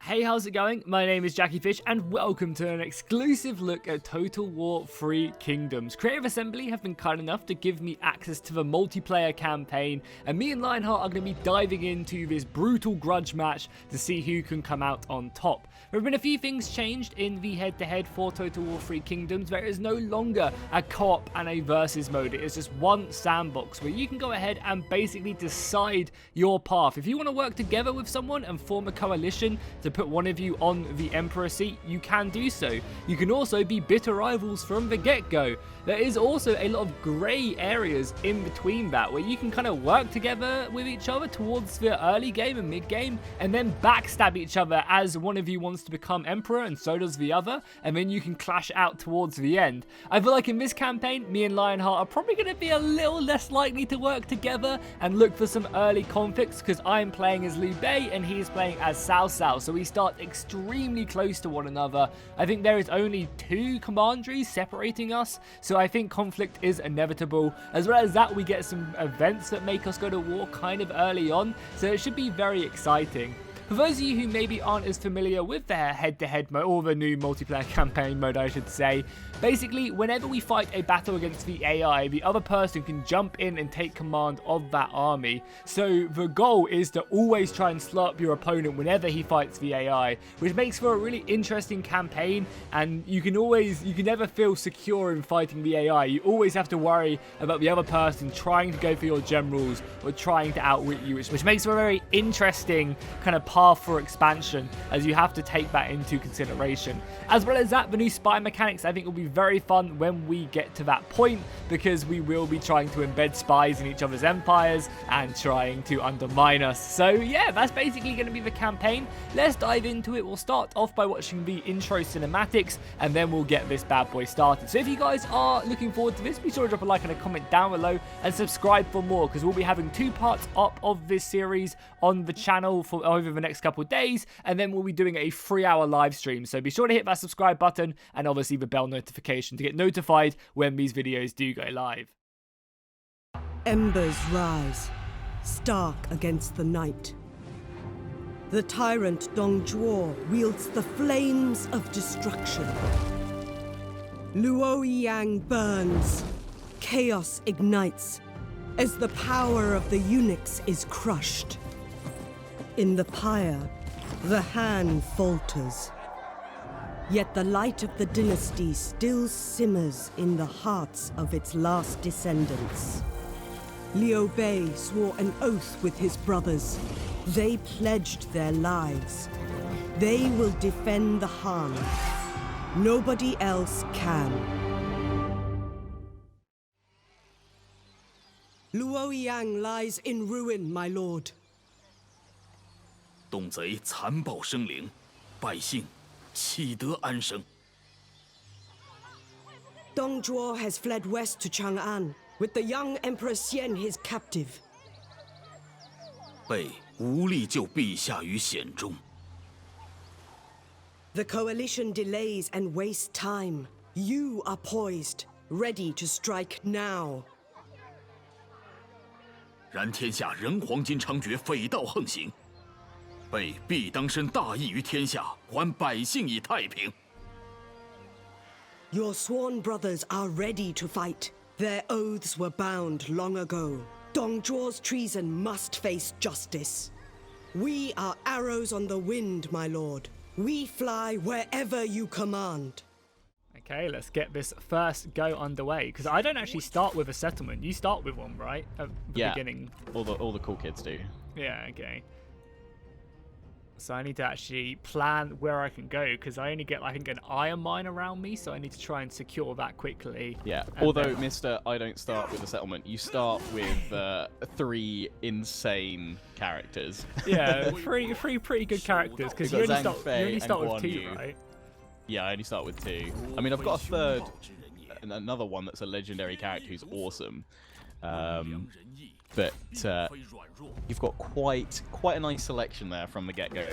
Hey, how's it going? My name is Jackie Fish and welcome to an exclusive look at Total War 3 Kingdoms. Creative Assembly have been kind enough to give me access to the multiplayer campaign, and me and Lionheart are going to be diving into this brutal grudge match to see who can come out on top. There have been a few things changed in the head-to-head for Total War 3 Kingdoms. There is no longer a co-op and a versus mode. It is just one sandbox where you can go ahead and basically decide your path. If you want to work together with someone and form a coalition to put one of you on the Emperor seat, you can do so. You can also be bitter rivals from the get-go. There is also a lot of grey areas in between that where you can kind of work together with each other towards the early game and mid game and then backstab each other as one of you wants to become Emperor and so does the other, and then you can clash out towards the end. I feel like in this campaign, me and Lionheart are probably going to be a little less likely to work together and look for some early conflicts because I'm playing as Liu Bei and he's playing as Cao Cao, so we start extremely close to one another. I think there is only 2 commanderies separating us, so I think conflict is inevitable. As well as that, we get some events that make us go to war kind of early on, so it should be very exciting. For those of you who maybe aren't as familiar with their head-to-head mode, or the new multiplayer campaign mode I should say, basically whenever we fight a battle against the AI, the other person can jump in and take command of that army. So the goal is to always try and slow up your opponent whenever he fights the AI, which makes for a really interesting campaign, and you can never feel secure in fighting the AI. You always have to worry about the other person trying to go for your generals or trying to outwit you, which makes for a very interesting kind of path for expansion, as you have to take that into consideration. As well as that, the new spy mechanics I think will be very fun when we get to that point, because we will be trying to embed spies in each other's empires and trying to undermine us. So yeah, that's basically going to be the campaign. Let's dive into it. We'll start off by watching the intro cinematics and then we'll get this bad boy started. So if you guys are looking forward to this, be sure to drop a like and a comment down below and subscribe for more, because we'll be having 2 parts up of this series on the channel for over the next couple of days, and then we'll be doing a 3-hour live stream. So be sure to hit that subscribe button and obviously the bell notification to get notified when these videos do go live. Embers rise, stark against the night. The tyrant Dong Zhuo wields the flames of destruction. Luoyang burns, chaos ignites, as the power of the eunuchs is crushed. In the pyre, the hand falters. Yet the light of the dynasty still simmers in the hearts of its last descendants. Liu Bei swore an oath with his brothers. They pledged their lives. They will defend the Han. Nobody else can. Luoyang lies in ruin, my lord. 东贼残暴生灵，百姓岂得安生？ Dong Zhuo has fled west to Chang'an, with the young Emperor Xian his captive. 备无力救陛下于险中。 The coalition delays and wastes time. You are poised, ready to strike now. 然天下人黄金猖獗，匪盗横行，备必当伸大义于天下，还百姓以太平。 Your sworn brothers are ready to fight. Their oaths were bound long ago. Dong Zhuo's treason must face justice. We are arrows on the wind, my lord. We fly wherever you command. Okay, let's get this first go underway, because I don't actually start with a settlement. You start with one, right? At the beginning. All the cool kids do. Yeah, okay. So I need to actually plan where I can go, because I only get, I think, an iron mine around me, so I need to try and secure that quickly. Yeah, although, Mr. I don't start with a settlement. You start with 3 insane characters. Yeah, three pretty good characters, because you only start with 2, right? Yeah, I only start with 2. I mean, I've got a third, another one that's a legendary character who's awesome. But you've got quite a nice selection there from the get-go.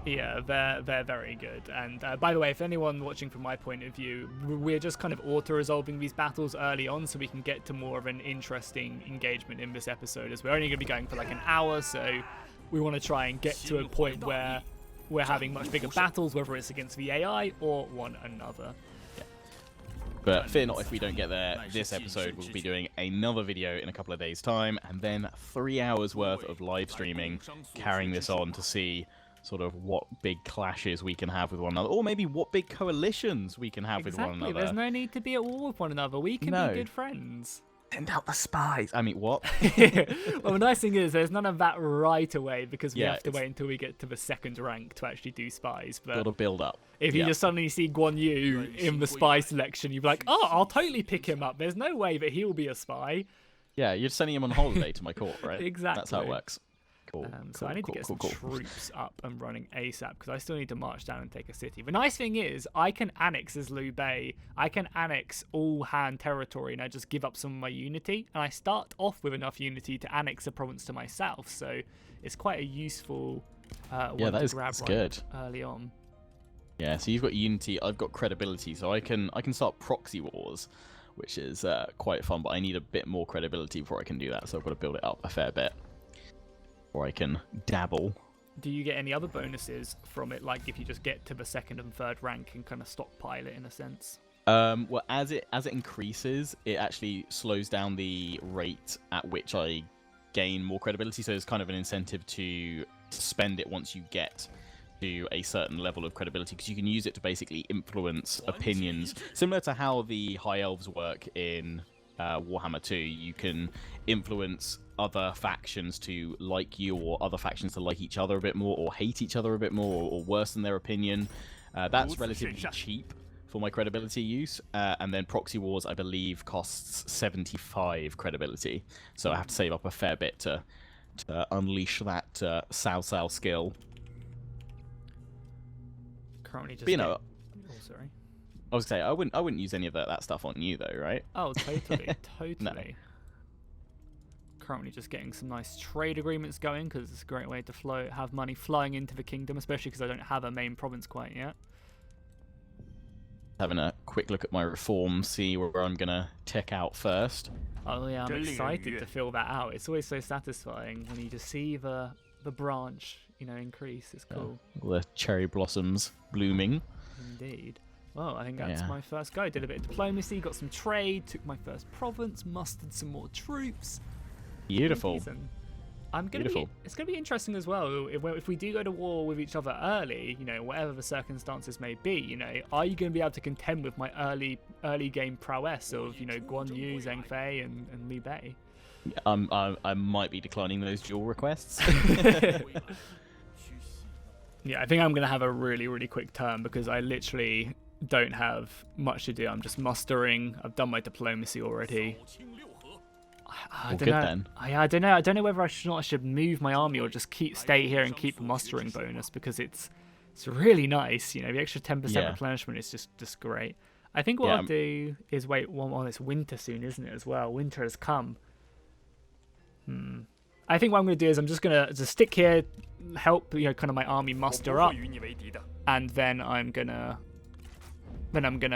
Yeah, they're very good. And by the way, if anyone watching from my point of view, we're just kind of auto-resolving these battles early on so we can get to more of an interesting engagement in this episode, as we're only going to be going for like an hour, so we want to try and get to a point where we're having much bigger battles, whether it's against the AI or one another. But fear not if we don't get there this episode. We'll be doing another video in a couple of days' time, and then 3 hours worth of live streaming, carrying this on to see sort of what big clashes we can have with one another, or maybe what big coalitions we can have with one another. There's no need to be at war with one another. We can be good friends. Send out the spies. I mean, what? Well, the nice thing is there's none of that right away because we have to wait until we get to the 2nd rank to actually do spies. But gotta build up. If you just suddenly see Guan Yu in the spy selection, you'd be like, oh, I'll totally pick him up. There's no way that he'll be a spy. Yeah, you're sending him on holiday to my court, right? Exactly. That's how it works. Cool. So I need to get some troops up and running ASAP because I still need to march down and take a city. The nice thing is I can annex as Liu Bei. I can annex all Han territory and I just give up some of my unity. And I start off with enough unity to annex a province to myself. So it's quite a useful one to grab good. Early on. Yeah, so you've got unity, I've got credibility, so I can start proxy wars, which is quite fun. But I need a bit more credibility before I can do that, so I've got to build it up a fair bit. Or I can dabble. Do you get any other bonuses from it, like if you just get to the 2nd and 3rd rank and kind of stockpile it in a sense? Well, as it increases, it actually slows down the rate at which I gain more credibility. So there's kind of an incentive to spend it once you get to a certain level of credibility, because you can use it to basically influence opinions, similar to how the High Elves work in Warhammer 2. You can influence other factions to like you, or other factions to like each other a bit more, or hate each other a bit more, or worsen their opinion. That's relatively cheap for my credibility use. And then Proxy Wars, I believe, costs 75 credibility. So I have to save up a fair bit to unleash that Cao skill. Currently just... But, you know... Oh, sorry. I was going to say, I wouldn't use any of that stuff on you, though, right? Oh, totally. Totally. No. Currently just getting some nice trade agreements going, because it's a great way to have money flowing into the kingdom, especially because I don't have a main province quite yet. Having a quick look at my reform, see where I'm going to tick out first. Oh yeah, I'm excited to fill that out. It's always so satisfying when you just see the branch, increase. It's cool. All the cherry blossoms blooming. Indeed. Well, I think that's my first go. Did a bit of diplomacy, got some trade, took my first province, mustered some more troops. Beautiful. It's gonna be interesting as well if we do go to war with each other early. Whatever the circumstances may be. Are you going to be able to contend with my early game prowess of Guan Yu, Zheng Fei, and Liu Bei? I might be declining those duel requests. Yeah, I think I'm going to have a really, really quick turn because I literally don't have much to do. I'm just mustering. I've done my diplomacy already. I don't know. Then. I don't know. I don't know whether I should move my army or just stay here and keep the mustering bonus, because it's really nice. The extra 10% replenishment is just great. I think what I'll do is wait. It's winter soon, isn't it? As well, winter has come. I think what I'm going to do is I'm just going to stick here, help kind of my army muster up, and then I'm gonna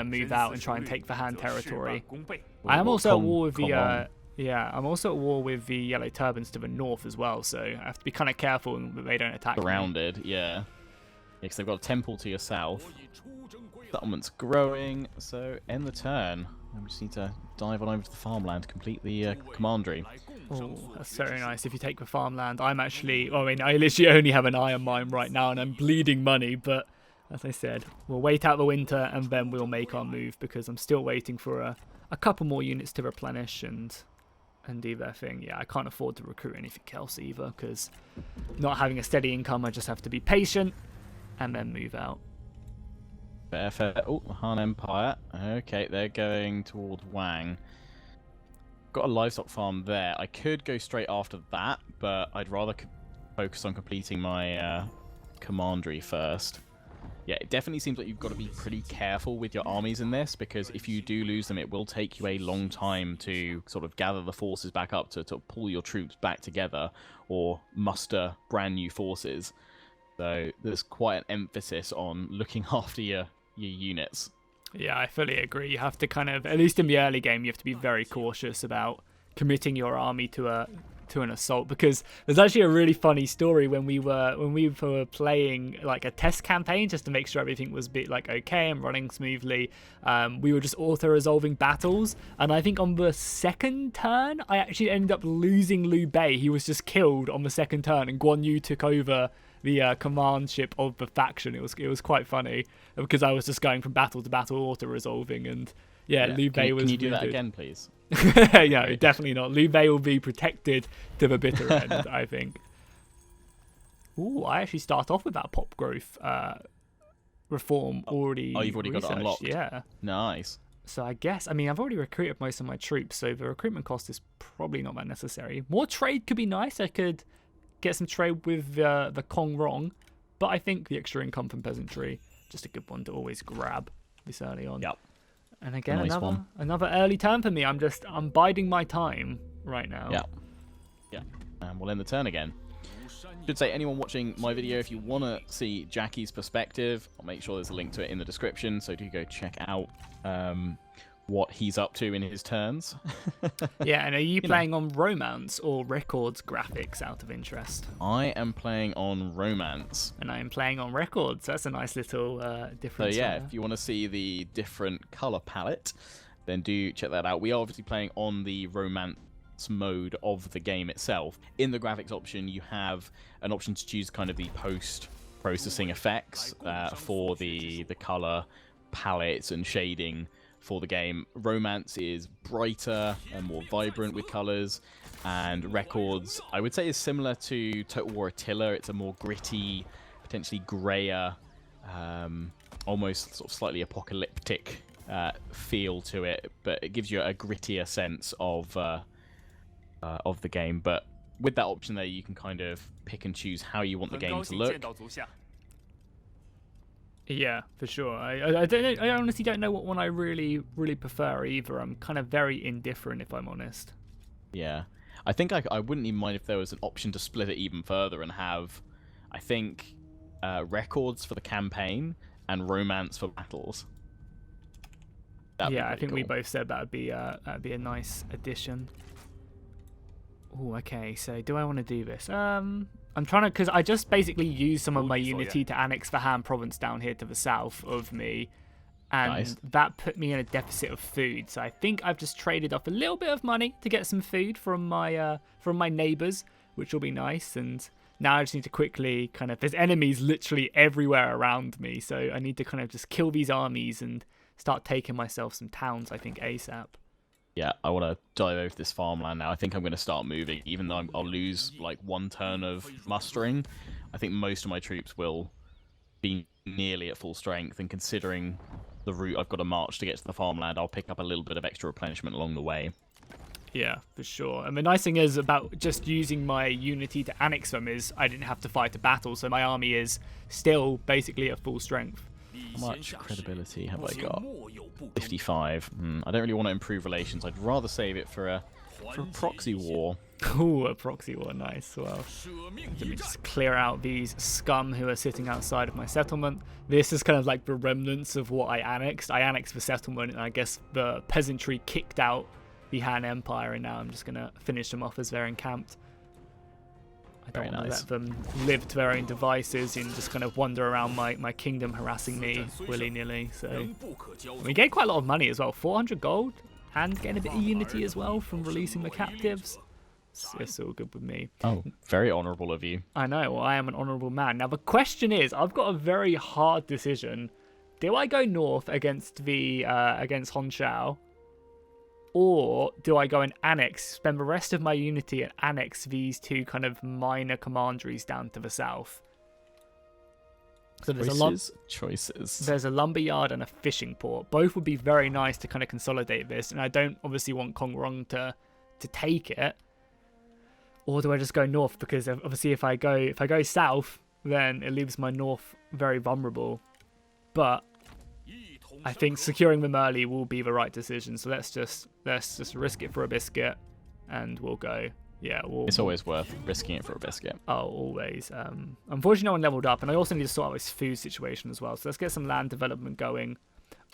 move out and try and take the Han territory. I am also at war with the I'm also at war with the Yellow Turbans to the north as well, so I have to be kind of careful that they don't attack me. Surrounded, because they've got a temple to your south. Settlement's growing, so end the turn. We just need to dive on over to the farmland, complete the commandery. Oh, that's very nice. If you take the farmland, I literally only have an iron mine right now, and I'm bleeding money, but as I said, we'll wait out the winter, and then we'll make our move, because I'm still waiting for a couple more units to replenish and do their thing. I can't afford to recruit anything else either, because not having a steady income, I just have to be patient and then move out. Fair. Oh, Han Empire. Okay, they're going towards Wang. Got a livestock farm there. I could go straight after that, but I'd rather focus on completing my commandery first. Yeah, it definitely seems like you've got to be pretty careful with your armies in this, because if you do lose them, it will take you a long time to sort of gather the forces back up, to pull your troops back together, or muster brand new forces. So there's quite an emphasis on looking after your units. Yeah, I fully agree. You have to kind of, at least in the early game, you have to be very cautious about committing your army to to an assault, because there's actually a really funny story when we were playing like a test campaign just to make sure everything was a bit like okay and running smoothly. We were just auto-resolving battles, and I think on the second turn I actually ended up losing Liu Bei. He was just killed on the second turn, and Guan Yu took over the command ship of the faction. It was quite funny because I was just going from battle to battle auto-resolving, and Liu Bei was Can you do wounded. that again, please? Yeah, definitely not. Liu Bei will be protected to the bitter end, I think. Ooh, I actually start off with that pop growth reform already. Oh, you've already got it unlocked. Yeah. Nice. So I guess, I mean, I've already recruited most of my troops, so the recruitment cost is probably not that necessary. More trade could be nice. I could get some trade with the Kong Rong, but I think the extra income from peasantry, just a good one to always grab this early on. Yep. And again, Nice another early turn for me. I'm biding my time right now. Yeah. And we'll end the turn again. Should say, anyone watching my video, if you want to see Jackie's perspective, I'll make sure there's a link to it in the description, so do go check out what he's up to in his turns. Yeah, and are you playing on Romance or Records graphics out of interest? I am playing on Romance. And I am playing on Records. That's a nice little difference. So yeah, there. if you want to see the different color palette, then do check that out. We are obviously playing on the Romance mode of the game itself. In the graphics option, you have an option to choose kind of the post-processing effects for the color palettes and shading for the game. Romance is brighter and more vibrant with colors, and Records, I would say, is similar to Total War Attila. It's a more gritty, potentially grayer, almost sort of slightly apocalyptic feel to it, but it gives you a grittier sense of the game. But with that option there, you can kind of pick and choose how you want the game to look. Yeah, for sure. I don't know, I honestly don't know what one I really prefer either. I'm kind of very indifferent, if I'm honest. Yeah, I think I wouldn't even mind if there was an option to split it even further and have, I think, Records for the campaign and Romance for battles. Yeah, I think we both said that'd be a nice addition. Oh, okay. So do I want to do this? I'm trying to, because I just basically used some of my unity to annex the Han province down here to the south of me, and that put me in a deficit of food. So I think I've just traded off a little bit of money to get some food from my neighbors, which will be nice. And now I just need to quickly kind of, there's enemies literally everywhere around me, so I need to kind of just kill these armies and start taking myself some towns, I think, ASAP. Yeah, I want to dive over this farmland now. I think I'm going to start moving, even though I'll lose like one turn of mustering. I think most of my troops will be nearly at full strength, and considering the route I've got to march to get to the farmland, I'll pick up a little bit of extra replenishment along the way. Yeah, for sure. And the nice thing is about just using my unity to annex them is I didn't have to fight a battle, so my army is still basically at full strength. How much credibility have I got? 55. I don't really want to improve relations. I'd rather save it for a proxy war. Ooh, a proxy war, nice. Well, let me just clear out these scum who are sitting outside of my settlement. This is kind of like the remnants of what I annexed. I annexed the settlement, and I guess the peasantry kicked out the Han Empire, and now I'm just going to finish them off as they're encamped. I don't want to let them live to their own devices and just kind of wander around my kingdom harassing me willy-nilly. So we gained quite a lot of money as well, 400 gold, and getting a bit of unity as well from releasing the captives. So it's all good with me. Oh, very honourable of you. I know, well, I am an honourable man. Now the question is, I've got a very hard decision. Do I go north against against Hongqiao? Or do I go and spend the rest of my unity and annex these two kind of minor commanderies down to the south? So there's choices. There's a lumberyard and a fishing port. Both would be very nice to kind of consolidate this, and I don't obviously want Kong Rong to take it. Or do I just go north? Because obviously if I go south, then it leaves my north very vulnerable. But I think securing them early will be the right decision. So let's just risk it for a biscuit, and we'll go. Yeah, it's always worth risking it for a biscuit. Oh, always. Unfortunately, no one leveled up, and I also need to sort out this food situation as well. So let's get some land development going.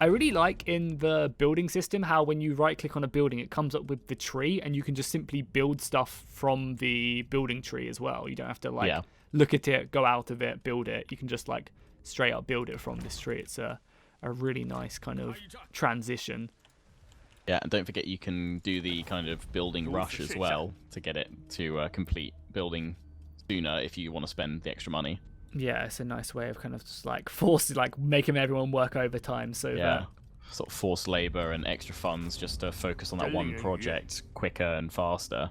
I really like in the building system how when you right click on a building, it comes up with the tree, and you can just simply build stuff from the building tree as well. You don't have to like look at it, go out of it, build it. You can just like straight up build it from this tree. It's a really nice kind of transition. Yeah, and don't forget you can do the kind of building rush as well to get it to complete building sooner if you want to spend the extra money. Yeah, it's a nice way of kind of just like making everyone work overtime. So sort of forced labor and extra funds just to focus on that one project quicker and faster.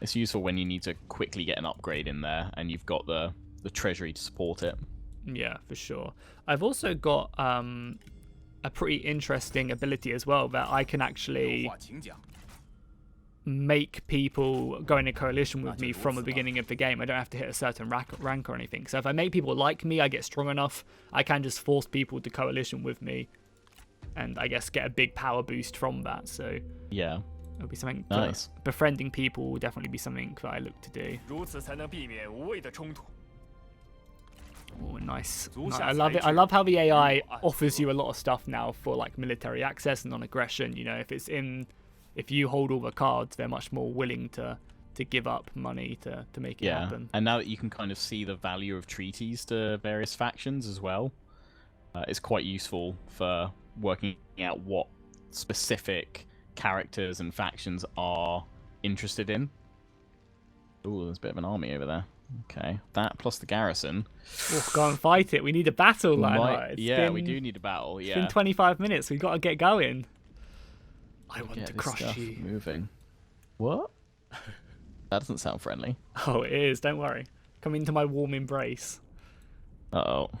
It's useful when you need to quickly get an upgrade in there and you've got the treasury to support it. Yeah, for sure. I've also got a pretty interesting ability as well that I can actually make people go in a coalition with me from the beginning of the game. I don't have to hit a certain rank or anything. So if I make people like me, I get strong enough, I can just force people to coalition with me and I guess get a big power boost from that. So yeah, it'll be something nice. Befriending people will definitely be something that I look to do. Oh, nice. I love it. I love how the AI offers you a lot of stuff now for like military access and non-aggression. You know, if you hold all the cards, they're much more willing to give up money to make it happen. And now that you can kind of see the value of treaties to various factions as well, it's quite useful for working out what specific characters and factions are interested in. Ooh, there's a bit of an army over there. Okay, that plus the garrison. Oh, go and fight it. We need a battle, Lionheart. We do need a battle. It's been 25 minutes. We've got to get going. I want to crush you. Moving. What? That doesn't sound friendly. Oh, it is. Don't worry. Come into my warm embrace. Uh-oh.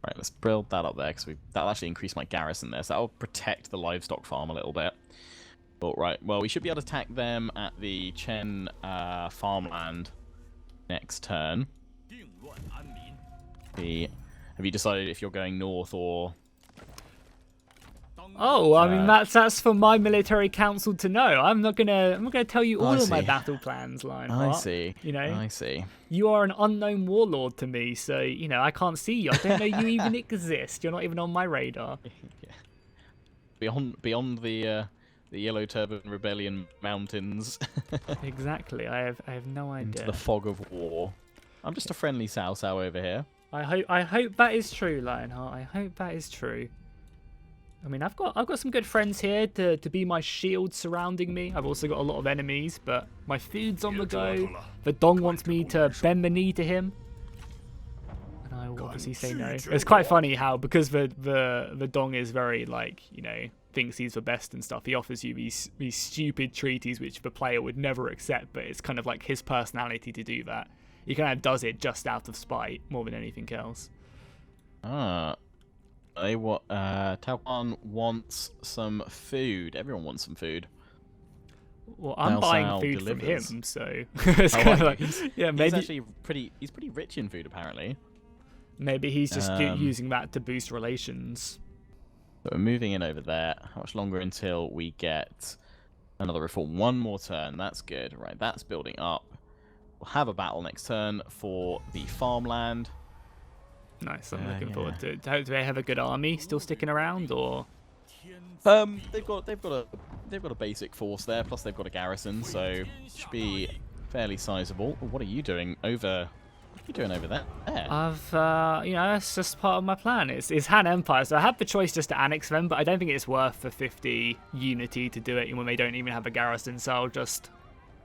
Right, let's build that up there, because that'll actually increase my garrison there, so that'll protect the livestock farm a little bit. But right, well, we should be able to attack them at the Chen farmland next turn. Have you decided if you're going north or... Oh, I mean that's for my military council to know. I'm not gonna tell you all of my battle plans, Lionheart. I see. You know, I see. You are an unknown warlord to me, so you know I can't see you. I don't know you even exist. You're not even on my radar. Yeah. Beyond the Yellow Turban Rebellion mountains. Exactly. I have no idea. Into the fog of war. I'm just a friendly Cao Cao over here. I hope that is true, Lionheart. I hope that is true. I mean, I've got some good friends here to be my shield surrounding me. I've also got a lot of enemies, but my food's on the go. The Dong wants me to bend the knee to him, and I will obviously say no. It's quite funny how, because the Dong is very like, you know, thinks he's the best and stuff, he offers you these stupid treaties which the player would never accept, but it's kind of like his personality to do that. He kind of does it just out of spite more than anything else. Taiwan wants some food. Everyone wants some food. Well, I'm buying food delivers. From him, so it's kind of like, yeah, maybe he's actually he's pretty rich in food apparently. Maybe he's just using that to boost relations. So we're moving in over there. How much longer until we get another reform? One more turn. That's good. Right, that's building up. We'll have a battle next turn for the farmland. Nice. I'm looking forward to it. Do they have a good army still sticking around, or? They've got a basic force there. Plus they've got a garrison, so it should be fairly sizable. What are you doing over? What are you doing over there? I've, you know, that's just part of my plan. It's Han Empire, so I had the choice just to annex them, but I don't think it's worth the 50 unity to do it when they don't even have a garrison. So I'll just,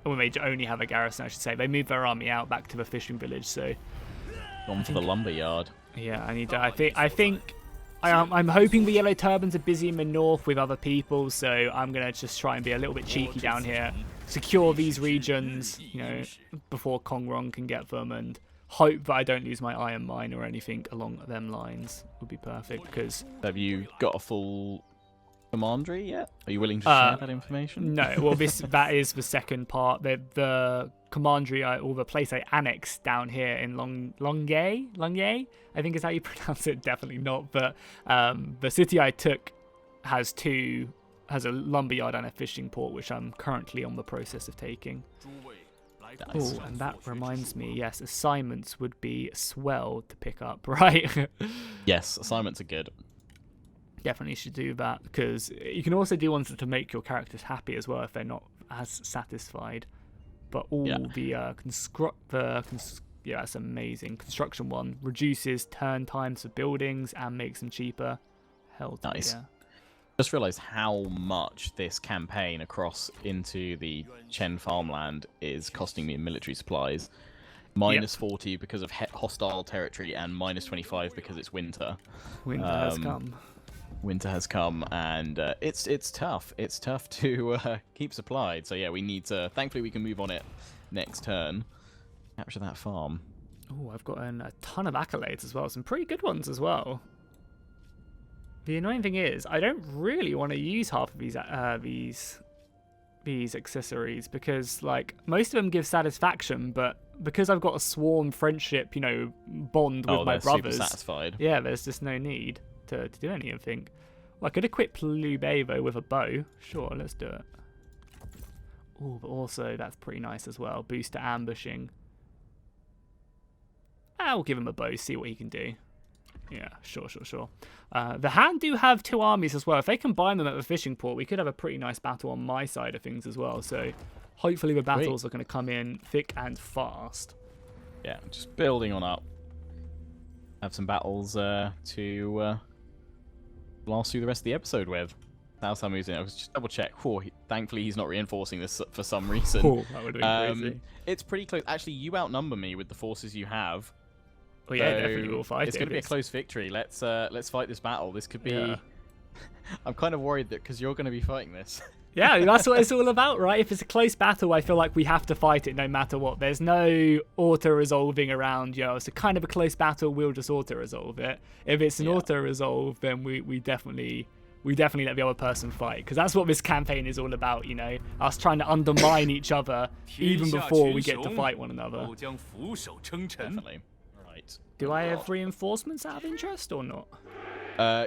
when they only have a garrison, I should say, they moved their army out back to the fishing village. So gone for the lumber yard. Yeah, I need to. I'm hoping the Yellow Turbans are busy in the north with other people, so I'm gonna just try and be a little bit cheeky down here, secure these regions, you know, before Kongrong can get them, and hope that I don't lose my iron mine or anything along them lines. Would be perfect. Because have you got a full commandery yet? Are you willing to share that information? No. Well, that is the second part. The commandery, or the place I annexed down here in Longyay, I think is how you pronounce it. Definitely not. But the city I took has a lumberyard and a fishing port, which I'm currently on the process of taking. Nice. Oh, and that reminds me, yes, assignments would be swell to pick up, right? Yes, assignments are good. Definitely should do that, because you can also do ones to make your characters happy as well if they're not as satisfied. But all yeah, that's amazing. Construction one reduces turn times for buildings and makes them cheaper. Hell to Nice. yeah. Just realised how much this campaign across into the Chen farmland is costing me in military supplies. Minus 40 because of hostile territory and minus 25 because it's winter. Winter has come. Winter has come, and it's tough. It's tough to keep supplied. So yeah, we need to. Thankfully, we can move on it next turn. Capture that farm. Oh, I've gotten a ton of accolades as well. Some pretty good ones as well. The annoying thing is, I don't really want to use half of these accessories because, like, most of them give satisfaction, but because I've got a sworn friendship, you know, bond with my brothers, super satisfied. Yeah, there's just no need to do anything. Well, I could equip Liu Bei though with a bow. Sure, let's do it. Oh, but also that's pretty nice as well. Boost to ambushing. I'll give him a bow, see what he can do. Yeah, sure. The Han do have 2 armies as well. If they combine them at the fishing port, we could have a pretty nice battle on my side of things as well. So hopefully the battles are going to come in thick and fast. Yeah, just building on up. Have some battles to last through the rest of the episode with. That's how I'm using it. I was just double check. Oh, thankfully he's not reinforcing this for some reason. Oh, that would have been crazy. It's pretty close. Actually, you outnumber me with the forces you have. Oh yeah, definitely we'll fight. It's going to be a close victory. Let's fight this battle. This could be. Yeah. I'm kind of worried that because you're going to be fighting this. Yeah, that's what it's all about, right? If it's a close battle, I feel like we have to fight it no matter what. There's no auto-resolving around, yo. It's a kind of a close battle, we'll just auto-resolve it. If it's an auto-resolve, then we definitely let the other person fight. Because that's what this campaign is all about, you know? Us trying to undermine each other even before we get to fight one another. Definitely. Right. Do I have reinforcements out of interest or not?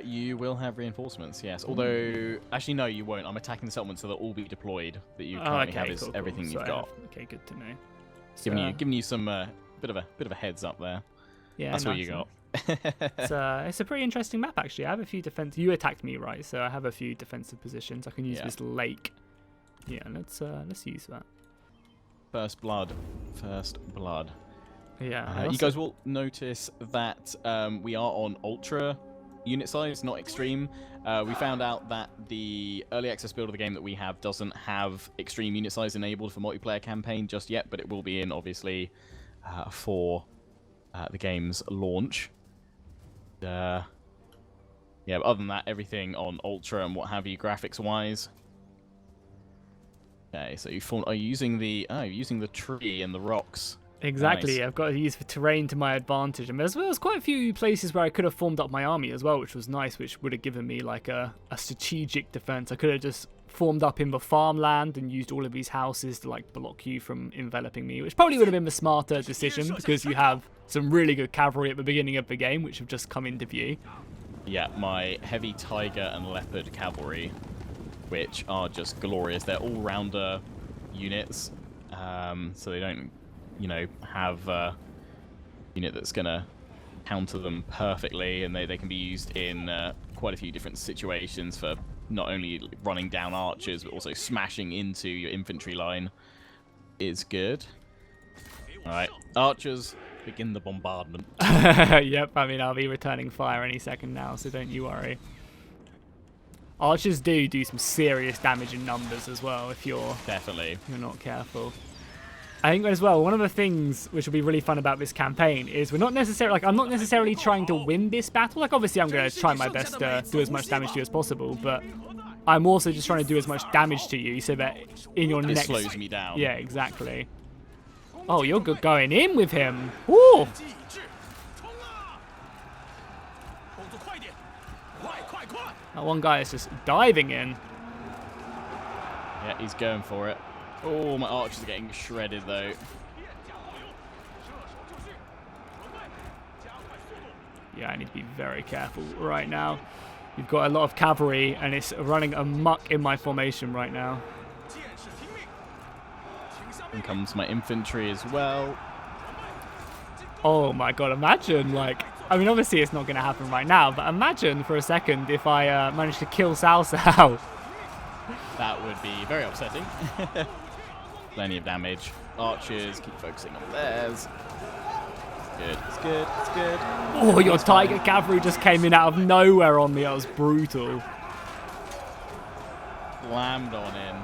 You will have reinforcements, yes. Although, actually, no, you won't. I'm attacking the settlements, so they'll all be deployed. That you currently have is everything you've got. Okay, good to know. Giving you some bit of a heads up there. Yeah, that's what you got. It's a pretty interesting map, actually. I have a few defense. You attacked me, right? So I have a few defensive positions. I can use this lake. Yeah, let's use that. First blood. Yeah. You guys will notice that we are on ultra unit size, not extreme. We found out that the early access build of the game that we have doesn't have extreme unit size enabled for multiplayer campaign just yet, but it will be in, obviously, for the game's launch. Yeah, but other than that, everything on ultra and what have you, graphics-wise. Okay, so are you using the tree and the rocks? Exactly, Nice. I've got to use the terrain to my advantage. And there's quite a few places where I could have formed up my army as well, which was nice, which would have given me like a strategic defense. I could have just formed up in the farmland and used all of these houses to like block you from enveloping me, which probably would have been the smarter decision because you have some really good cavalry at the beginning of the game, which have just come into view. Yeah, my heavy tiger and leopard cavalry, which are just glorious. They're all-rounder units, so they don't, have a unit that's going to counter them perfectly, and they can be used in quite a few different situations for not only running down archers, but also smashing into your infantry line is good. Alright, archers, begin the bombardment. Yep, I mean, I'll be returning fire any second now, so don't you worry. Archers do some serious damage in numbers as well if you're not careful. I think as well, one of the things which will be really fun about this campaign is I'm not necessarily trying to win this battle. Like, obviously I'm going to try my best to do as much damage to you as possible, but I'm also just trying to do as much damage to you so that in your next... It slows me down. Yeah, exactly. Oh, you're good going in with him. Woo! That one guy is just diving in. Yeah, he's going for it. Oh, my archers are getting shredded, though. Yeah, I need to be very careful right now. You've got a lot of cavalry, and it's running amok in my formation right now. In comes my infantry as well. Oh my god, imagine, like, I mean, obviously it's not going to happen right now, but imagine for a second if I managed to kill Cao Cao. That would be very upsetting. Plenty of damage. Archers, keep focusing on theirs. Good, it's good, it's good. Oh, your Tiger Cavalry just came in out of nowhere on me. That was brutal. Slammed on in.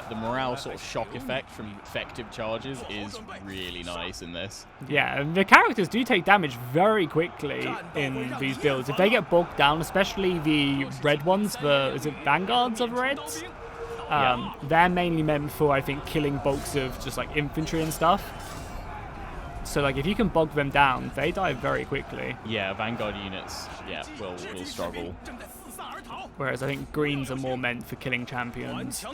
The morale sort of shock effect from effective charges is really nice in this. Yeah, and the characters do take damage very quickly in these builds. If they get bogged down, especially the red ones, is it Vanguards of Reds? They're mainly meant for, I think, killing bulks of just like infantry and stuff. So like if you can bog them down, they die very quickly. Yeah, Vanguard units, yeah, will struggle. Whereas I think greens are more meant for killing champions. Right,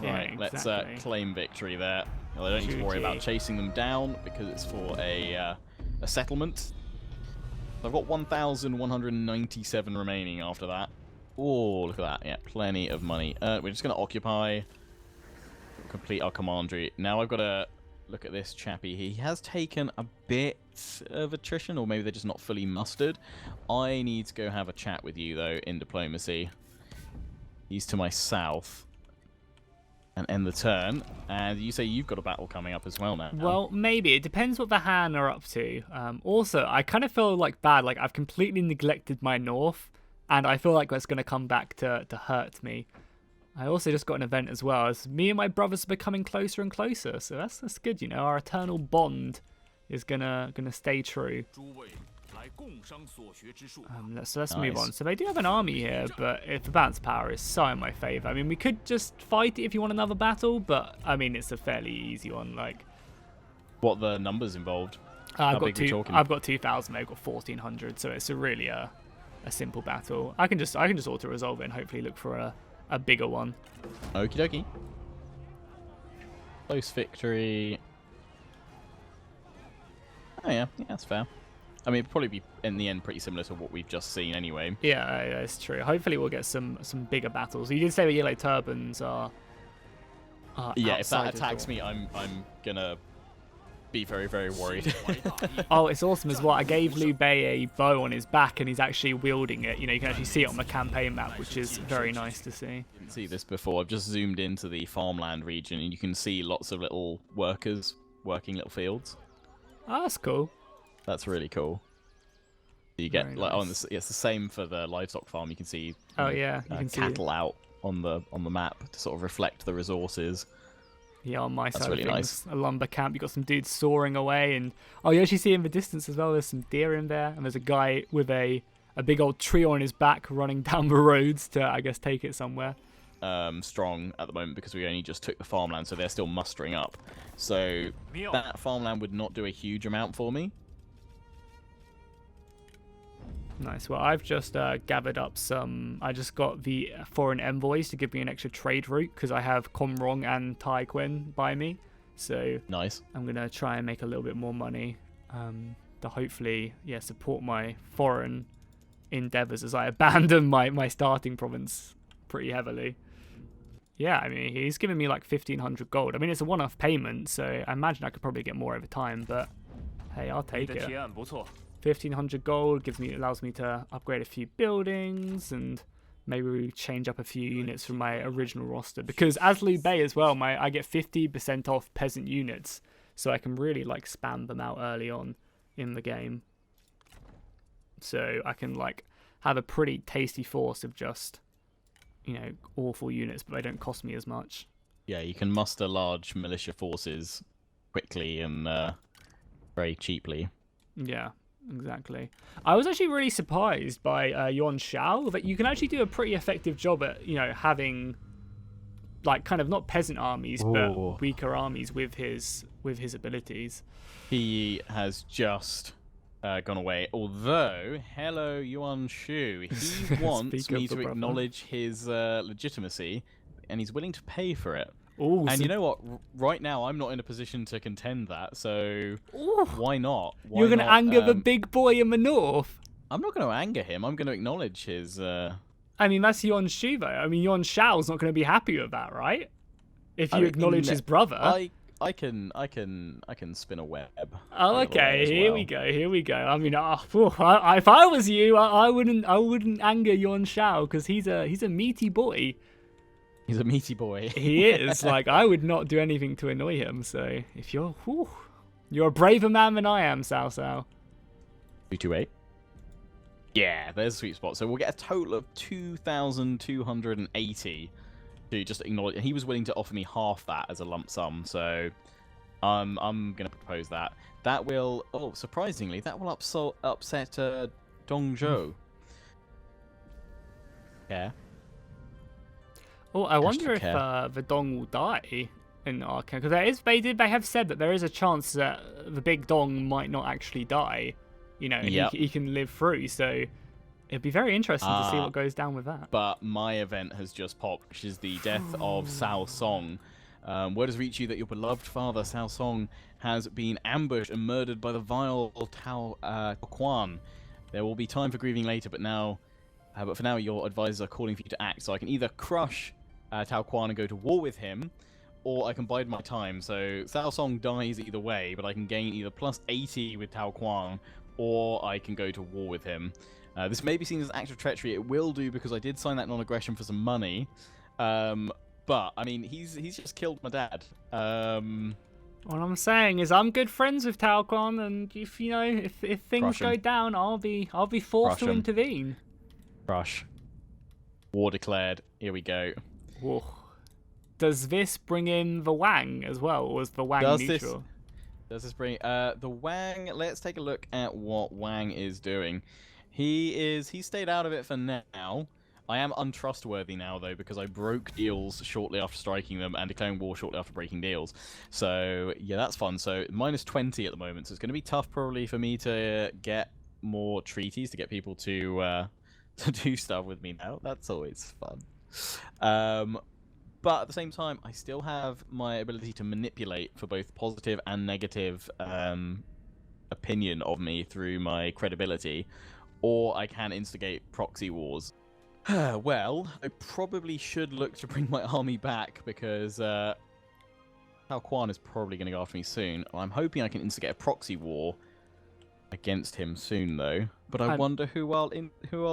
Yeah, let's exactly. claim victory there. Well, I don't need to worry about chasing them down because it's for a settlement. I've got 1,197 remaining after that. Oh, look at that. Yeah, plenty of money. We're just going to occupy, complete our commandery. Now I've got to look at this chappie. He has taken a bit of attrition, or maybe they're just not fully mustered. I need to go have a chat with you, though, in diplomacy. He's to my south. And end the turn. And you say you've got a battle coming up as well now. Well, maybe. It depends what the Han are up to. Also, I kind of feel like bad. Like, I've completely neglected my north. And I feel like that's going to come back to hurt me. I also just got an event as well. As me and my brothers are becoming closer and closer. So that's good, you know. Our eternal bond is gonna stay true. Let's move on. So they do have an army here, but if the balance power is so in my favour. I mean, we could just fight it if you want another battle, but I mean, it's a fairly easy one. Like, what the numbers involved? I've got 2,000. They've got 1,400. So it's really a simple battle. I can just auto resolve it and hopefully look for a bigger one. Okie dokie. Close victory. Oh yeah, that's fair. I mean, it'd probably be, in the end, pretty similar to what we've just seen anyway. Yeah, that's true. Hopefully we'll get some bigger battles. You did say the yellow turbans are yeah, if that attacks me, I'm gonna be very, very worried. Oh, it's awesome as well. I gave Liu Bei a bow on his back, and he's actually wielding it. You know, you can actually see it on the campaign map, which is very nice to see. Didn't see this before. I've just zoomed into the farmland region, and you can see lots of little workers working little fields. Oh, that's cool. That's really cool. You get Very like nice. it's the same for the livestock farm. You can see Oh yeah, you can see cattle out on the map to sort of reflect the resources. Yeah, on my side really of things, a lumber camp. You got some dudes soaring away, and you actually see in the distance as well. There's some deer in there, and there's a guy with a big old tree on his back running down the roads to, I guess, take it somewhere. Strong at the moment because we only just took the farmland, so they're still mustering up. So that farmland would not do a huge amount for me. Nice. Well, I've just gathered up I just got the foreign envoys to give me an extra trade route because I have Komrong and Tai Quen by me. So nice. I'm going to try and make a little bit more money to hopefully, support my foreign endeavors as I abandon my starting province pretty heavily. Yeah, I mean, he's giving me like 1,500 gold. I mean, it's a one-off payment, so I imagine I could probably get more over time, but hey, I'll take it. 1,500 gold allows me to upgrade a few buildings, and maybe we change up a few units from my original roster. Because as Liu Bei as well, I get 50% off peasant units, so I can really like spam them out early on in the game. So I can like have a pretty tasty force of just, awful units, but they don't cost me as much. Yeah, you can muster large militia forces quickly and very cheaply. Yeah. Exactly. I was actually really surprised by Yuan Shao that you can actually do a pretty effective job at, having like kind of not peasant armies, but weaker armies with his abilities. He has just gone away. Although, hello Yuan Shu, he wants me to acknowledge his legitimacy, and he's willing to pay for it. Ooh, and you know what? Right now, I'm not in a position to contend that, so why not? You're going to anger the big boy in the north? I'm not going to anger him. I'm going to acknowledge his I mean, that's Yuan Shu, though. I mean, Yuan Shao's not going to be happy with that, right? If you acknowledge his brother. I can spin a web. Oh, okay. Here we go. Here we go. I mean, if I was you, I wouldn't anger Yuan Shao because he's a meaty boy. He's a meaty boy. He is. Like, I would not do anything to annoy him. So if you're a braver man than I am, Cao Cao. 228. Yeah, there's a sweet spot. So we'll get a total of 2,280 to just acknowledge. And he was willing to offer me half that as a lump sum. So I'm going to propose that. That will, surprisingly, that will upset Dongzhou. Yeah. Oh, I wonder if the Dong will die in Arcane. Because they have said that there is a chance that the big Dong might not actually die. You know, he can live through, so it'd be very interesting to see what goes down with that. But my event has just popped, which is the death of Cao Song. Word has reached you that your beloved father, Cao Song, has been ambushed and murdered by the vile Cao Quan. There will be time for grieving later, but for now, your advisors are calling for you to act. So I can either crush Cao Quan and go to war with him, or I can bide my time. So Cao Song dies either way, but I can gain either plus 80 with Cao Quan, or I can go to war with him. This may be seen as an act of treachery. It will do because I did sign that non-aggression for some money. But I mean, he's just killed my dad. What I'm saying is, I'm good friends with Cao Quan, and if things go down, I'll be forced to intervene. Crush. War declared. Here we go. Whoa. Does this bring in the Wang as well, or is the Wang neutral? Does this bring the Wang? Let's take a look at what Wang is doing. He stayed out of it for now. I am untrustworthy now though, because I broke deals shortly after striking them and declaring war shortly after breaking deals. So yeah, that's fun. So minus 20 at the moment. So it's going to be tough probably for me to get more treaties to get people to do stuff with me now. That's always fun. But at the same time, I still have my ability to manipulate for both positive and negative opinion of me through my credibility, or I can instigate proxy wars. Well, I probably should look to bring my army back because Cao Quan is probably going to go after me soon. I'm hoping I can instigate a proxy war against him soon, though. But I wonder who I'll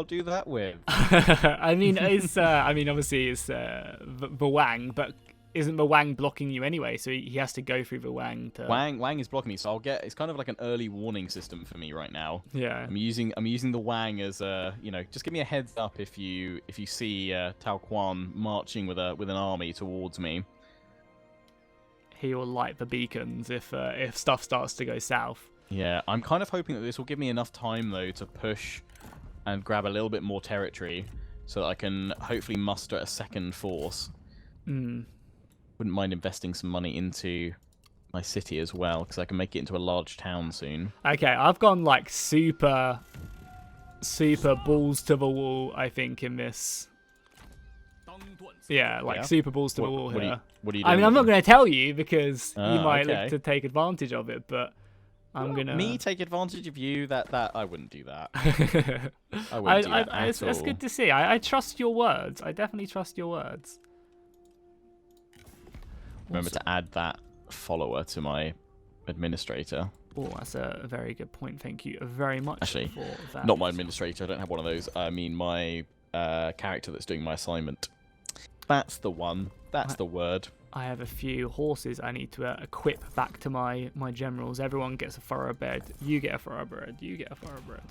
do that with. I mean, obviously it's the Wang, but isn't the Wang blocking you anyway? So he has to go through the Wang to. Wang is blocking me, so it's kind of like an early warning system for me right now. Yeah. I'm using the Wang as just give me a heads up if you see Cao Quan marching with an army towards me. He will light the beacons if stuff starts to go south. Yeah, I'm kind of hoping that this will give me enough time, though, to push and grab a little bit more territory so that I can hopefully muster a second force. Wouldn't mind investing some money into my city as well, because I can make it into a large town soon. Okay, I've gone like super balls to the wall, I think, in this. Yeah, super balls to the wall here. What are you doing? I mean, I'm not going to tell you because you might look to take advantage of it, but I'm gonna take advantage of you. That I wouldn't do that. I wouldn't do that at all. It's good to see. I trust your words. I definitely trust your words. Remember to add that follower to my administrator. Oh, that's a very good point. Thank you very much. Actually, for that. not my administrator. I don't have one of those. I mean my character that's doing my assignment. That's the one. That's the word. I have a few horses I need to equip back to my generals. Everyone gets a thoroughbred. You get a thoroughbred. You get a thoroughbred.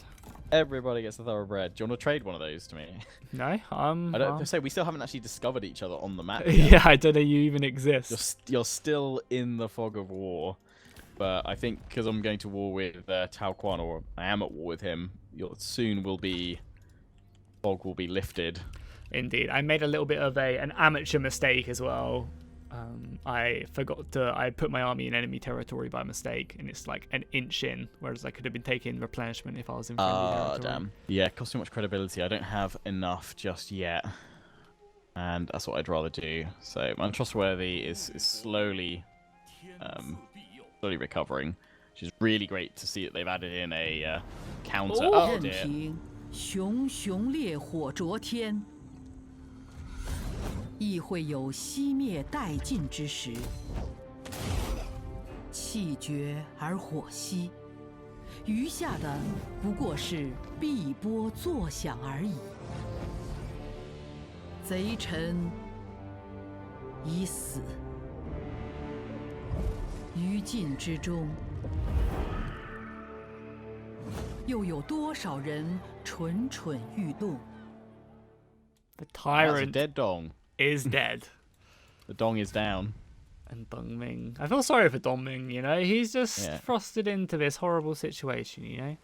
Everybody gets a thoroughbred. Do you want to trade one of those to me? No, I don't say we still haven't actually discovered each other on the map yet. Yeah, I don't know you even exist. You're still in the fog of war, but I think because I'm going to war with Cao Quan, or I am at war with him, fog will be lifted. Indeed, I made a little bit of an amateur mistake as well. I put my army in enemy territory by mistake, and it's like an inch in, whereas I could have been taking replenishment if I was in friendly territory. Damn. Yeah, it costs too much credibility. I don't have enough just yet, and that's what I'd rather do. So my untrustworthy is slowly recovering, which is really great to see that they've added in a counter. Oh dear. 亦会有熄灭殆尽之时。气绝而火熄，余下的不过是碧波作响而已。贼臣已死，于禁之中，又有多少人蠢蠢欲动？ The That's a tyrant dead Dong. is dead. The Dong is down. And Dongming. I feel sorry for Dongming, you know? He's just Yeah. thrusted into this horrible situation, you know?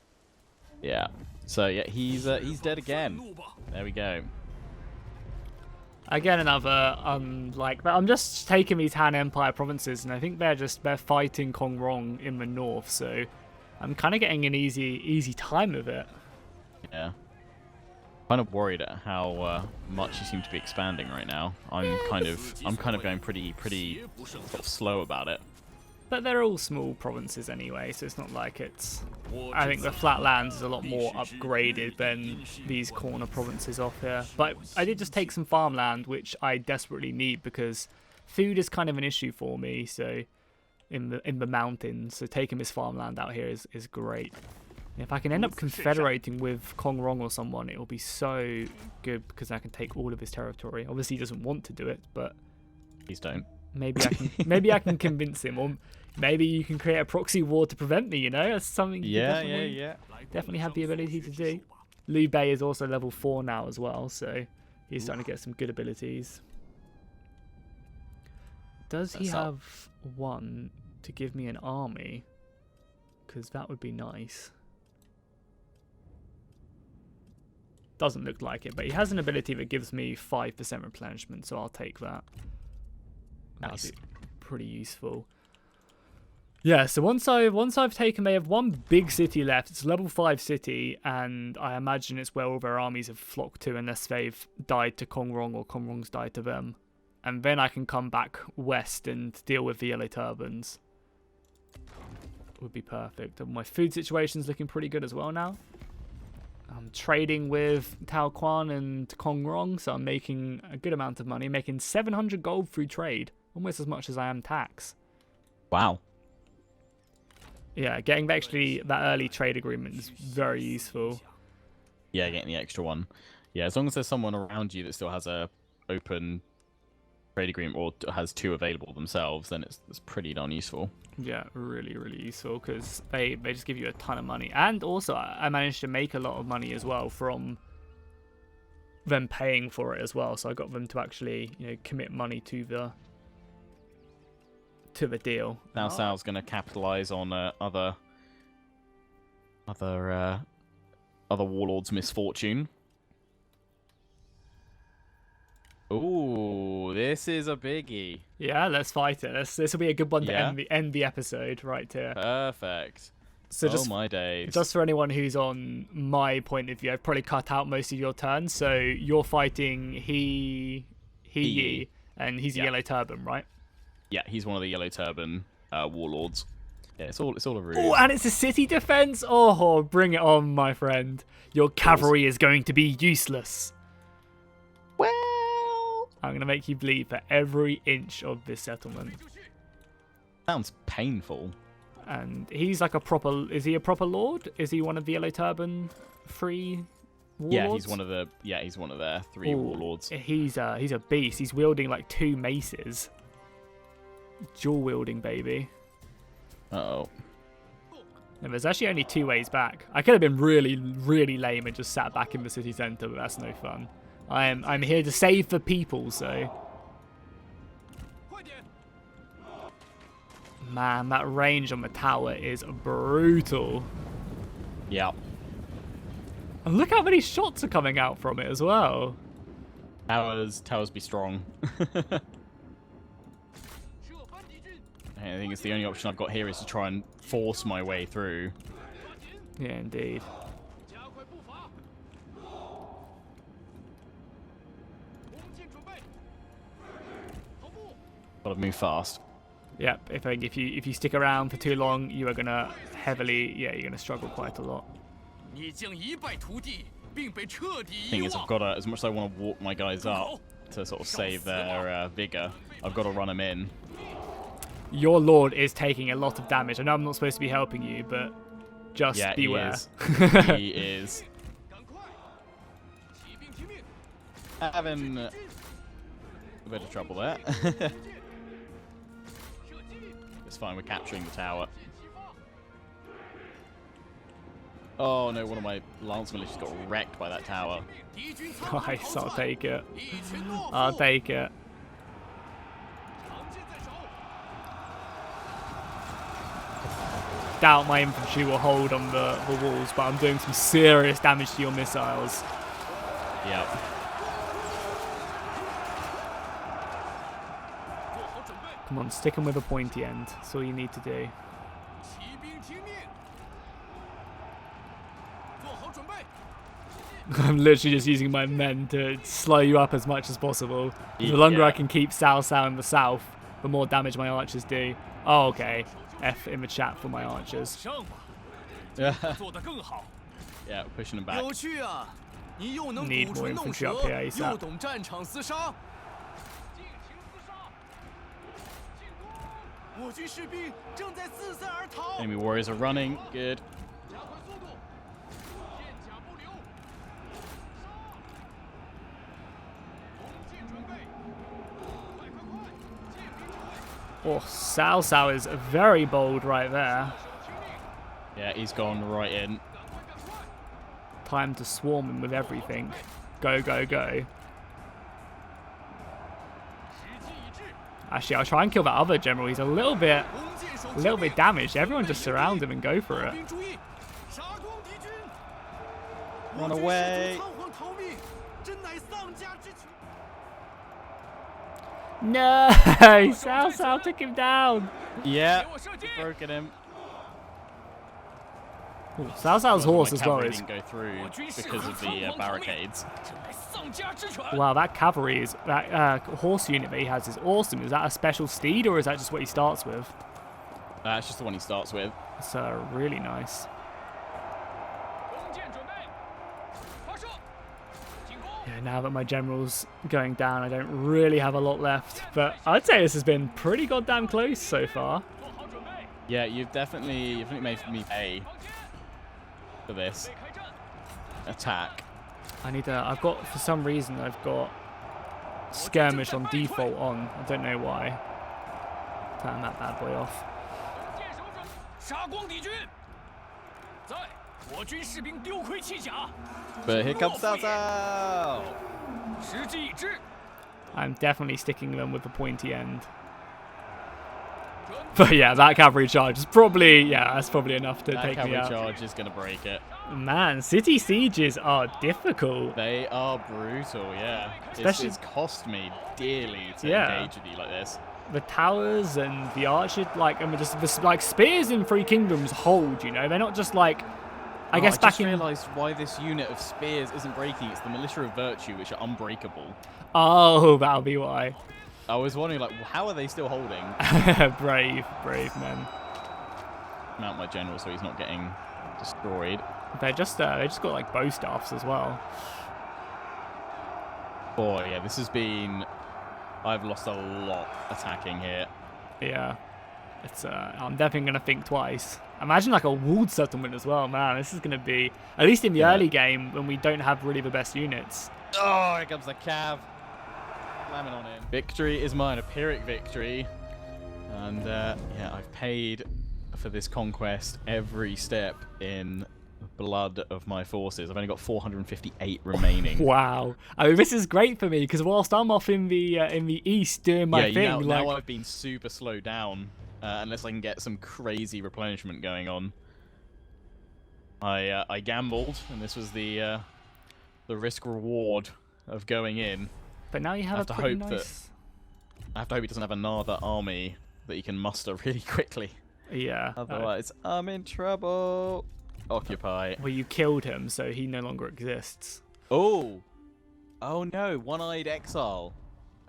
Yeah. So yeah, he's dead again. There we go. Again, another, but I'm just taking these Han Empire provinces, and I think they're fighting Kong Rong in the north, so I'm kind of getting an easy time of it. Yeah. Kind of worried at how much you seem to be expanding right now. I'm kind of going pretty sort of slow about it. But they're all small provinces anyway, so it's not like it's... I think the Flatlands is a lot more upgraded than these corner provinces off here. But I did just take some farmland, which I desperately need because food is kind of an issue for me. So in the mountains, so taking this farmland out here is great. If I can end up confederating with Kong Rong or someone, it will be so good because I can take all of his territory. Obviously, he doesn't want to do it, but Please don't. maybe I can convince him, or maybe you can create a proxy war to prevent me. You know, that's something. You definitely have the ability to do. Liu Bei is also level 4 now as well, so he's starting to get some good abilities. Does he have one to give me an army? Because that would be nice. Doesn't look like it, but he has an ability that gives me 5% replenishment, so I'll take that. Nice. That'd be pretty useful. Yeah, so once I've taken, they have one big city left. It's a level 5 city, and I imagine it's where all their armies have flocked to, unless they've died to Kong Rong or Kong Rong's died to them. And then I can come back west and deal with the Yellow Turbans. Would be perfect. And my food situation's looking pretty good as well now. I'm trading with Cao Cao and Kong Rong, so I'm making a good amount of money, making 700 gold through trade, almost as much as I am tax. Wow. Yeah, getting that early trade agreement is very useful. Yeah, getting the extra one. Yeah, as long as there's someone around you that still has a open trade agreement or has 2 available themselves, then it's pretty darn useful. Yeah, really, really useful because they just give you a ton of money. And also, I managed to make a lot of money as well from them paying for it as well. So I got them to actually, commit money to the deal. Now Sal's going to capitalize on other warlords' misfortune. Ooh, this is a biggie. Yeah, let's fight it. This will be a good one to end the episode right here. Perfect. So oh my days. Just for anyone who's on my point of view, I've probably cut out most of your turns. So you're fighting he, and he's a Yellow Turban, right? Yeah, he's one of the Yellow Turban warlords. Yeah, it's all a ruse. Oh, and it's a city defense. Oh, bring it on, my friend. Your cavalry is going to be useless. Well, I'm going to make you bleed for every inch of this settlement. Sounds painful. And he's like is he a proper lord? Is he one of the Yellow Turban 3 warlords? Yeah, he's one of their 3 warlords. He's a beast. He's wielding like 2 maces. Dual wielding, baby. Uh-oh. And there's actually only 2 ways back. I could have been really, really lame and just sat back in the city centre, but that's no fun. I'm here to save the people, so... Man, that range on the tower is brutal. Yeah. And look how many shots are coming out from it as well. Towers be strong. I think it's the only option I've got here is to try and force my way through. Yeah, indeed. Gotta move fast. Yep, if you stick around for too long, you are gonna you're gonna struggle quite a lot. Thing is, I've got to, as much as I want to walk my guys up, to sort of save their vigor. I've got to run them in. Your lord is taking a lot of damage. I know I'm not supposed to be helping you, but just beware. He is. Having a bit of trouble there. It's fine, we're capturing the tower. Oh no, one of my lance militias got wrecked by that tower. Nice, I'll take it. I'll take it. Doubt my infantry will hold on the walls, but I'm doing some serious damage to your missiles. Yep. Come on, stick them with a pointy end. That's all you need to do. I'm literally just using my men to slow you up as much as possible. The longer I can keep Cao Cao in the south, the more damage my archers do. Oh, okay. F in the chat for my archers. Yeah, pushing them back. Need more infantry up here ASAP. Enemy warriors are running. Good. Oh, Cao Cao is very bold right there. Yeah, he's gone right in. Time to swarm him with everything. Go, go, go. Actually, I'll try and kill that other general. He's a little bit damaged. Everyone just surround him and go for it. Run away. No! Cao Cao took him down. Yeah, broken him. Ooh, Cao Cao's horse as well Cavalry is... didn't go through because of the barricades. Wow, that cavalry is... That horse unit that he has is awesome. Is that a special steed or is that just what he starts with? It's just the one he starts with. It's really nice. Yeah, now that my general's going down, I don't really have a lot left. But I'd say this has been pretty goddamn close so far. Yeah, you've definitely made me pay for this attack. I've got, for some reason, I've got skirmish on default on. I don't know why. Turn that bad boy off. But here comes Cao Cao! I'm definitely sticking them with the pointy end. But yeah, that cavalry charge is probably, that's probably enough to take me out. That cavalry charge is going to break it. Man, city sieges are difficult. They are brutal, yeah. Especially, it's cost me dearly to engage with you like this. The towers and the archer, like, I mean, just like spears in Three Kingdoms hold, you know? They're not just like, I guess back in... I just realised why this unit of spears isn't breaking. It's the Militia of Virtue, which are unbreakable. Oh, that'll be why. I was wondering, like, how are they still holding? brave men. Mount my general so he's not getting destroyed. They just got like bow staffs as well. Boy, yeah, this has been... I've lost a lot attacking here. Yeah, it's I'm definitely gonna think twice. Imagine like a walled settlement as well, man. This is gonna be, at least in the early game when we don't have really the best units. Oh, here comes the cav. Slamming on in. Victory is mine, a Pyrrhic victory. And yeah, I've paid for this conquest every step in blood of my forces. I've only got 458 remaining. Wow. I mean, this is great for me because whilst I'm off in the east doing my thing, now I've been super slowed down unless I can get some crazy replenishment going on. I gambled, and this was the risk reward of going in. But now you have a pretty nice... I have to hope he doesn't have another army that he can muster really quickly. Yeah. Otherwise, I'm in trouble. Occupy. Well, you killed him, so he no longer exists. Oh! Oh no, one-eyed exile.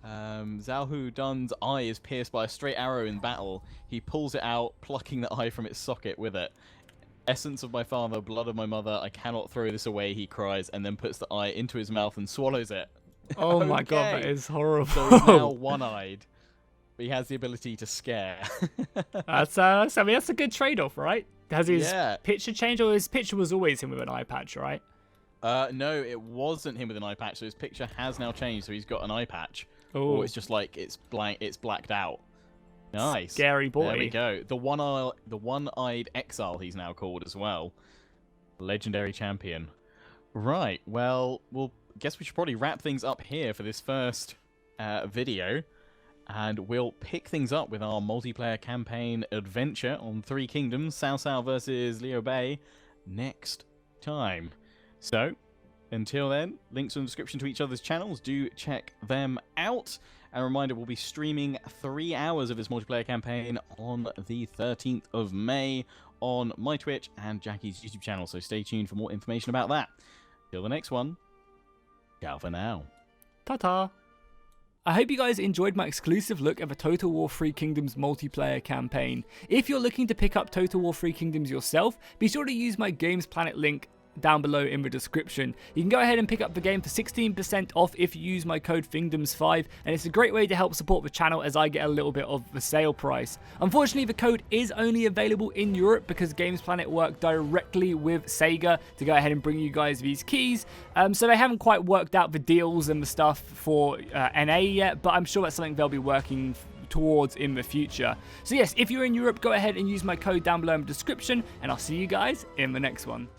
Zhao Hu Dun's eye is pierced by a straight arrow in battle. He pulls it out, plucking the eye from its socket with it. Essence of my father, blood of my mother, I cannot throw this away, he cries, and then puts the eye into his mouth and swallows it. Oh my god, that Okay. is horrible. So he's now one-eyed. But he has the ability to scare. That's I mean, that's a good trade-off, right? Has his Yeah. picture changed, or his picture was always him with an eye patch, right? No, it wasn't him with an eye patch. So his picture has now changed. So he's got an eye patch. Oh, Or it's just like it's blacked out. Nice. scary boy. There we go. The one-eyed exile he's now called as well. Legendary champion. Right. Well, guess we should probably wrap things up here for this first video, and we'll pick things up with our multiplayer campaign adventure on Three Kingdoms, Cao Cao versus Liu Bei, next time. So, until then, links in the description to each other's channels. Do check them out. And a reminder, we'll be streaming 3 hours of this multiplayer campaign on the 13th of May on my Twitch and Jackie's YouTube channel. So stay tuned for more information about that. Till the next one, ciao for now. Ta-ta. I hope you guys enjoyed my exclusive look at the Total War 3 Kingdoms multiplayer campaign. If you're looking to pick up Total War 3 Kingdoms yourself, be sure to use my Games Planet link down below in the description. You can go ahead and pick up the game for 16% off if you use my code FINGDOMS5, and it's a great way to help support the channel as I get a little bit of the sale price. Unfortunately, the code is only available in Europe because Games Planet work directly with Sega to go ahead and bring you guys these keys, so they haven't quite worked out the deals and the stuff for NA yet, but I'm sure that's something they'll be working towards in the future. So yes, if you're in Europe, go ahead and use my code down below in the description, and I'll see you guys in the next one.